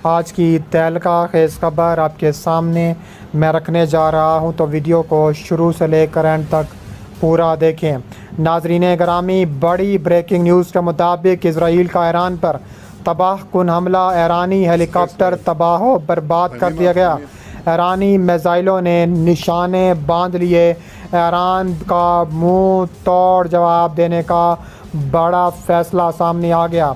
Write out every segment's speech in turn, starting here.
آج کی تہلکہ خیز خبر آپ کے سامنے میں رکھنے جا رہا ہوں، تو ویڈیو کو شروع سے لے کر اینڈ تک پورا دیکھیں۔ ناظرین گرامی، بڑی بریکنگ نیوز کے مطابق اسرائیل کا ایران پر تباہ کن حملہ، ایرانی ہیلی کاپٹر تباہ و برباد کر دیا گیا۔ ایرانی میزائلوں نے نشانے باندھ لیے۔ ایران کا منہ توڑ جواب دینے کا بڑا فیصلہ سامنے آ گیا۔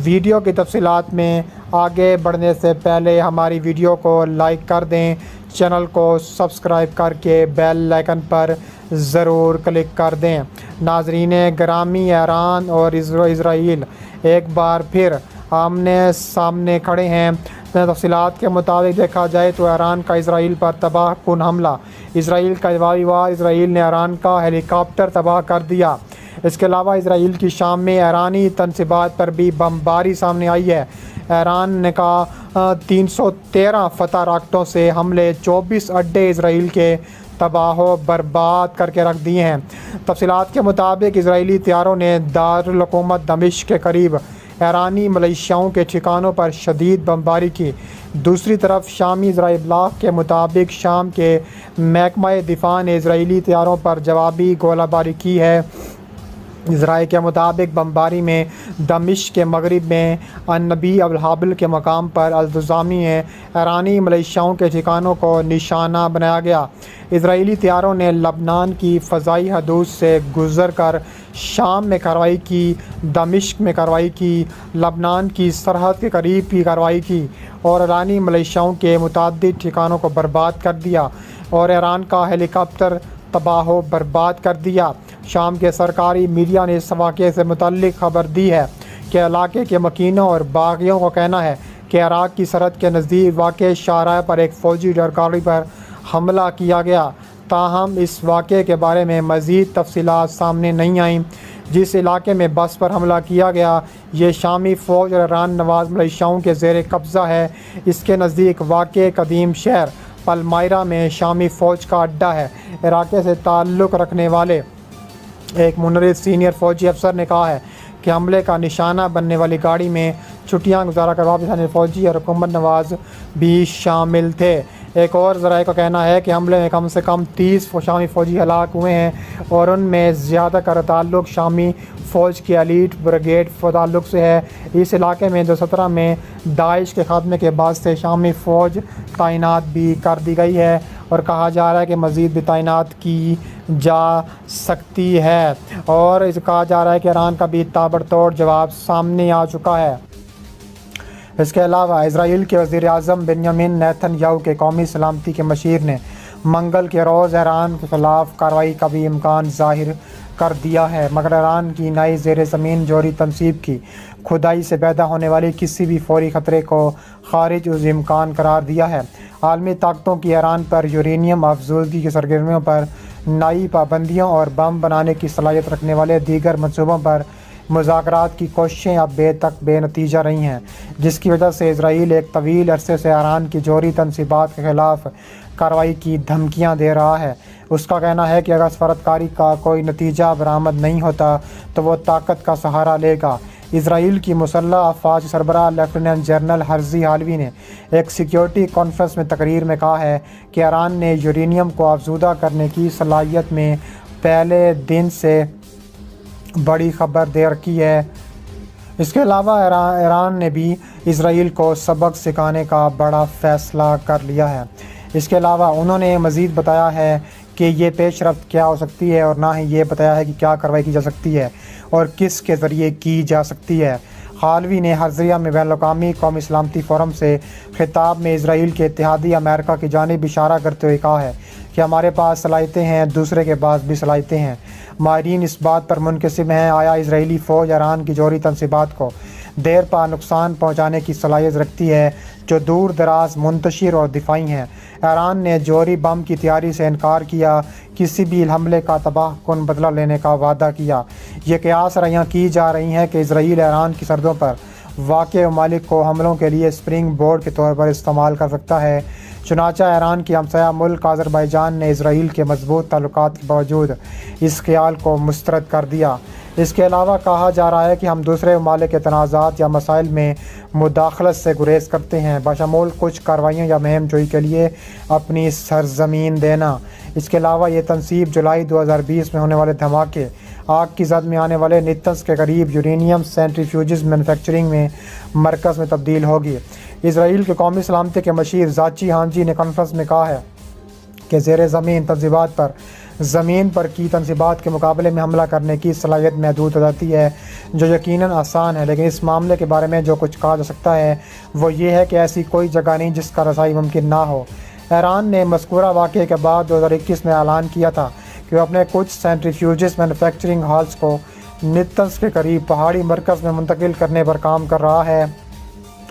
ویڈیو کی تفصیلات میں آگے بڑھنے سے پہلے ہماری ویڈیو کو لائک کر دیں، چینل کو سبسکرائب کر کے بیل آئیکن پر ضرور کلک کر دیں۔ ناظرین گرامی، ایران اور اسرائیل ایک بار پھر آمنے سامنے کھڑے ہیں۔ تفصیلات کے مطابق دیکھا جائے تو ایران کا اسرائیل پر تباہ کن حملہ، اسرائیل کا جوابی وار، اسرائیل نے ایران کا ہیلی کاپٹر تباہ کر دیا۔ اس کے علاوہ اسرائیل کی شام میں ایرانی تنصیبات پر بھی بمباری سامنے آئی ہے۔ ایران نے کا 313 فتح راکٹوں سے حملے، 24 اڈے اسرائیل کے تباہ و برباد کر کے رکھ دیے ہیں۔ تفصیلات کے مطابق اسرائیلی طیاروں نے دارالحکومت دمشق کے قریب ایرانی ملیشیاؤں کے ٹھکانوں پر شدید بمباری کی۔ دوسری طرف شامی ذرائع ابلاغ کے مطابق شام کے محکمہ دفاع نے اسرائیلی طیاروں پر جوابی گولہ باری کی ہے۔ ذرائع کے مطابق بمباری میں دمشق کے مغرب میں النبی الحابل کے مقام پر التزامی ایرانی ملیشیاؤں کے ٹھکانوں کو نشانہ بنایا گیا۔ اسرائیلی طیاروں نے لبنان کی فضائی حدود سے گزر کر شام میں کارروائی کی، دمشق میں کارروائی کی، لبنان کی سرحد کے قریب بھی کارروائی کی اور ایرانی ملیشیاؤں کے متعدد ٹھکانوں کو برباد کر دیا اور ایران کا ہیلی کاپٹر تباہ و برباد کر دیا۔ شام کے سرکاری میڈیا نے اس واقعے سے متعلق خبر دی ہے کہ علاقے کے مکینوں اور باغیوں کا کہنا ہے کہ عراق کی سرحد کے نزدیک واقع شاہراہ پر ایک فوجی ڈرگاڑی پر حملہ کیا گیا۔ تاہم اس واقعے کے بارے میں مزید تفصیلات سامنے نہیں آئیں۔ جس علاقے میں بس پر حملہ کیا گیا یہ شامی فوج اور ایران نواز ملیشیاؤں کے زیر قبضہ ہے۔ اس کے نزدیک واقع قدیم شہر پلمائرا میں شامی فوج کا اڈہ ہے۔ علاقے سے تعلق رکھنے والے ایک منفرد سینئر فوجی افسر نے کہا ہے کہ حملے کا نشانہ بننے والی گاڑی میں چھٹیاں گزارا کر واپس آنے فوجی اور حکومت نواز بھی شامل تھے۔ ایک اور ذرائع کا کہنا ہے کہ حملے میں کم سے کم 30 شامی فوجی ہلاک ہوئے ہیں اور ان میں زیادہ تر تعلق شامی فوج کی ایلیٹ بریگیڈ تعلق سے ہے۔ اس علاقے میں 2017 میں داعش کے خاتمے کے بعد سے شامی فوج تعینات بھی کر دی گئی ہے اور کہا جا رہا ہے کہ مزید بھی تعینات کی جا سکتی ہے اور کہا جا رہا ہے کہ ایران کا بھی تابڑتوڑ جواب سامنے آ چکا ہے۔ اس کے علاوہ اسرائیل کے وزیر اعظم بنیامین نیتن یاہو کے قومی سلامتی کے مشیر نے منگل کے روز ایران کے خلاف کارروائی کا بھی امکان ظاہر کر دیا ہے، مگر ایران کی نئی زیر زمین جوہری تنصیب کی کھدائی سے پیدا ہونے والی کسی بھی فوری خطرے کو خارج از امکان قرار دیا ہے۔ عالمی طاقتوں کی ایران پر یورینیم افزودگی کی سرگرمیوں پر نئی پابندیوں اور بم بنانے کی صلاحیت رکھنے والے دیگر منصوبوں پر مذاکرات کی کوششیں اب بے نتیجہ رہی ہیں، جس کی وجہ سے اسرائیل ایک طویل عرصے سے ایران کی جوہری تنصیبات کے خلاف کارروائی کی دھمکیاں دے رہا ہے۔ اس کا کہنا ہے کہ اگر سفارت کاری کا کوئی نتیجہ برآمد نہیں ہوتا تو وہ طاقت کا سہارا لے گا۔ اسرائیل کی مسلح افواج سربراہ لیفٹیننٹ جنرل ہرزی حالوی نے ایک سیکیورٹی کانفرنس میں تقریر میں کہا ہے کہ ایران نے یورینیم کو افزودہ کرنے کی صلاحیت میں پہلے دن سے بڑی خبر دے رکھی ہے۔ اس کے علاوہ ایران نے بھی اسرائیل کو سبق سکھانے کا بڑا فیصلہ کر لیا ہے۔ اس کے علاوہ انہوں نے مزید بتایا ہے کہ یہ پیش رفت کیا ہو سکتی ہے اور نہ ہی یہ بتایا ہے کہ کیا کارروائی کی جا سکتی ہے اور کس کے ذریعے کی جا سکتی ہے۔ حالوی نے ہرزیہ میں بین الاقوامی قومی سلامتی فورم سے خطاب میں اسرائیل کے اتحادی امریکہ کی جانب اشارہ کرتے ہوئے کہا ہے کہ ہمارے پاس صلاحیتیں ہیں، دوسرے کے پاس بھی صلاحیتیں ہیں۔ ماہرین اس بات پر منقسم ہیں آیا اسرائیلی فوج ایران کی جوہری تنصیبات کو دیر پا نقصان پہنچانے کی صلاحیت رکھتی ہے جو دور دراز منتشر اور دفاعی ہیں۔ ایران نے جوہری بم کی تیاری سے انکار کیا، کسی بھی حملے کا تباہ کن بدلہ لینے کا وعدہ کیا۔ یہ قیاس رائیاں کی جا رہی ہیں کہ اسرائیل ایران کی سرحدوں پر واقع ممالک کو حملوں کے لیے اسپرنگ بورڈ کے طور پر استعمال کر سکتا ہے۔ چنانچہ ایران کی ہمسایہ ملک آذربائیجان نے اسرائیل کے مضبوط تعلقات کے باوجود اس خیال کو مسترد کر دیا۔ اس کے علاوہ کہا جا رہا ہے کہ ہم دوسرے ممالک کے تنازعات یا مسائل میں مداخلت سے گریز کرتے ہیں، بشمول کچھ کارروائیوں یا مہم جوئی کے لیے اپنی سرزمین دینا۔ اس کے علاوہ یہ تنصیب جولائی 2020 میں ہونے والے دھماکے، آگ کی زد میں آنے والے نیتنز کے قریب یورینیم سینٹریفیوجز مینوفیکچرنگ میں مرکز میں تبدیل ہوگی۔ اسرائیل کے قومی سلامتی کے مشیر زاچی ہانجی نے کانفرنس میں کہا ہے کہ زیر زمین تنصیبات پر زمین پر کی تنصیبات کے مقابلے میں حملہ کرنے کی صلاحیت محدود ہو جاتی ہے، جو یقیناً آسان ہے، لیکن اس معاملے کے بارے میں جو کچھ کہا جا سکتا ہے وہ یہ ہے کہ ایسی کوئی جگہ نہیں جس کا رسائی ممکن نہ ہو۔ ایران نے مذکورہ واقعے کے بعد 2021 میں اعلان کیا تھا کہ وہ اپنے کچھ سینٹریفیوجز مینوفیکچرنگ ہالز کو نیتنز کے قریب پہاڑی مرکز میں منتقل کرنے پر کام کر رہا ہے۔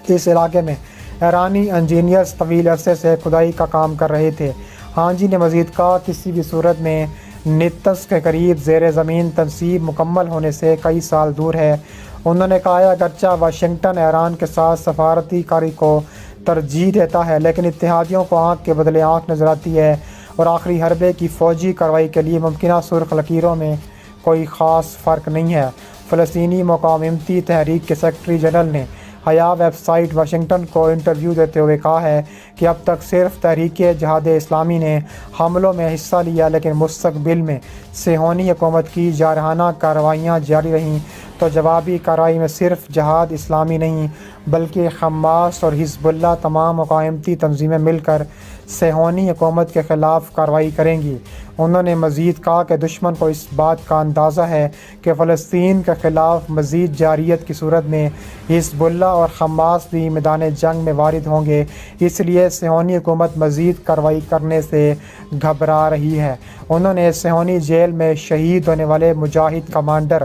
اس علاقے میں ایرانی انجینئرز طویل عرصے سے کھدائی کا کام کر رہے تھے۔ ہانجی نے مزید کہا، کسی بھی صورت میں نیتنز کے قریب زیر زمین تنصیب مکمل ہونے سے کئی سال دور ہے۔ انہوں نے کہا، اگرچہ واشنگٹن ایران کے ساتھ سفارتی کاری کو ترجیح دیتا ہے، لیکن اتحادیوں کو آنکھ کے بدلے آنکھ نظر آتی ہے اور آخری حربے کی فوجی کارروائی کے لیے ممکنہ سرخ لکیروں میں کوئی خاص فرق نہیں ہے۔ فلسطینی مقاومتی تحریک کے سیکرٹری جنرل نے حیا ویب سائٹ واشنگٹن کو انٹرویو دیتے ہوئے کہا ہے کہ اب تک صرف تحریک جہاد اسلامی نے حملوں میں حصہ لیا، لیکن مستقبل میں صہیونی حکومت کی جارحانہ کارروائیاں جاری رہیں تو جوابی کارروائی میں صرف جہاد اسلامی نہیں بلکہ حماس اور حزب اللہ تمام مقاومتی تنظیمیں مل کر صہیونی حکومت کے خلاف کارروائی کریں گی۔ انہوں نے مزید کہا کہ دشمن کو اس بات کا اندازہ ہے کہ فلسطین کے خلاف مزید جارحیت کی صورت میں حزب اللہ اور حماس بھی میدان جنگ میں وارد ہوں گے، اس لیے صہیونی حکومت مزید کارروائی کرنے سے گھبرا رہی ہے۔ انہوں نے صہیونی جیل میں شہید ہونے والے مجاہد کمانڈر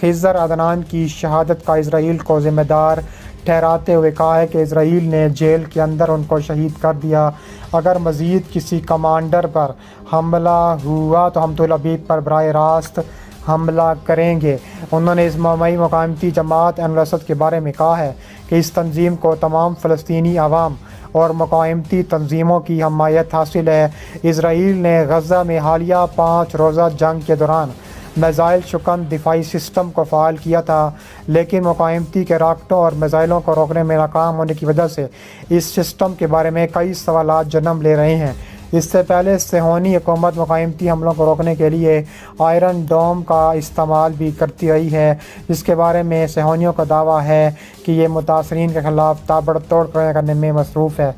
خضر عدنان کی شہادت کا اسرائیل کو ذمہ دار ٹھہراتے ہوئے کہا ہے کہ اسرائیل نے جیل کے اندر ان کو شہید کر دیا۔ اگر مزید کسی کمانڈر پر حملہ ہوا تو ہم تل ابیب پر براہ راست حملہ کریں گے۔ انہوں نے اجتماعی مقاومتی جماعت عین الاسد کے بارے میں کہا ہے کہ اس تنظیم کو تمام فلسطینی عوام اور مقاومتی تنظیموں کی حمایت حاصل ہے۔ اسرائیل نے غزہ میں حالیہ 5 روزہ جنگ کے دوران میزائل شکن دفاعی سسٹم کو فعال کیا تھا، لیکن مقاومتی کے راکٹوں اور میزائلوں کو روکنے میں ناکام ہونے کی وجہ سے اس سسٹم کے بارے میں کئی سوالات جنم لے رہے ہیں۔ اس سے پہلے صہیونی حکومت مقاومتی حملوں کو روکنے کے لیے آئرن ڈوم کا استعمال بھی کرتی رہی ہے، جس کے بارے میں صہیونیوں کا دعویٰ ہے کہ یہ متاثرین کے خلاف تابڑ توڑ کرنے میں مصروف ہے۔